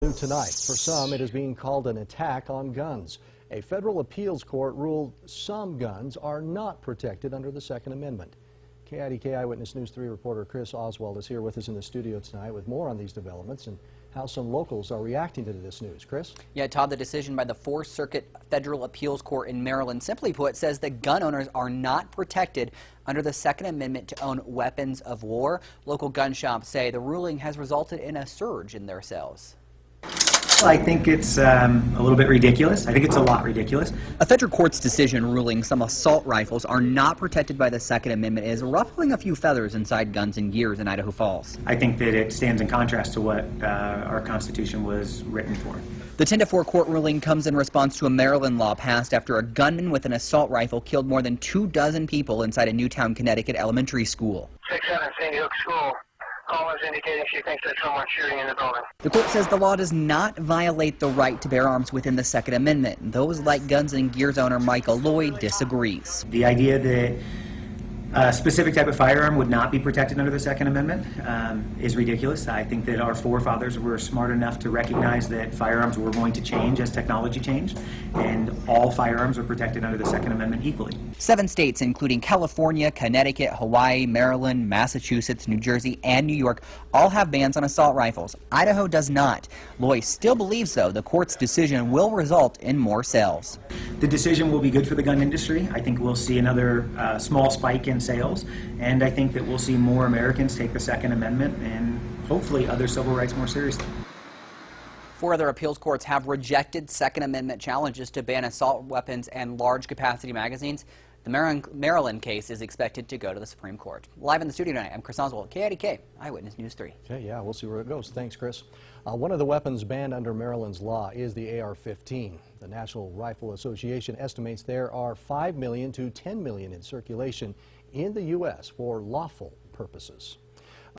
new tonight. For some, it is being called an attack on guns. A federal appeals court ruled some guns are not protected under the Second Amendment. KIDK Eyewitness News 3 reporter Chris Oswald is here with us in the studio tonight with more on these developments and how some locals are reacting to this news. Chris? Yeah, Todd, the decision by the Fourth Circuit Federal Appeals Court in Maryland, simply put, says that gun owners are not protected under the Second Amendment to own weapons of war. Local gun shops say the ruling has resulted in a surge in their sales. I think it's a little bit ridiculous. I think it's a lot ridiculous. A federal court's decision ruling some assault rifles are not protected by the Second Amendment is ruffling a few feathers inside Guns and Gears in Idaho Falls. I think that it stands in contrast to what our Constitution was written for. The 10-4 court ruling comes in response to a Maryland law passed after a gunman with an assault rifle killed more than 24 people inside a Newtown, Connecticut elementary school. 6-7 Sandy Hook School. Callers indicating she thinks there's someone shooting in the building. The court says the law does not violate the right to bear arms within the Second Amendment. Those like Guns and Gears owner Michael Lloyd disagrees. The idea that a specific type of firearm would not be protected under the Second Amendment is ridiculous. I think that our forefathers were smart enough to recognize that firearms were going to change as technology changed, and all firearms are protected under the Second Amendment equally. 7 states, including California, Connecticut, Hawaii, Maryland, Massachusetts, New Jersey, and New York, all have bans on assault rifles. Idaho does not. Loy still believes, though, the court's decision will result in more sales. The decision will be good for the gun industry. I think we'll see another small spike in sales, and I think that we'll see more Americans take the Second Amendment and hopefully other civil rights more seriously. 4 other appeals courts have rejected Second Amendment challenges to ban assault weapons and large capacity magazines. The Maryland case is expected to go to the Supreme Court. Live in the studio tonight, I'm Chris Oswald, KIDK Eyewitness News 3. Okay, yeah, we'll see where it goes. Thanks, Chris. One of the weapons banned under Maryland's law is the AR-15. The National Rifle Association estimates there are 5 million to 10 million in circulation in the U.S. for lawful purposes.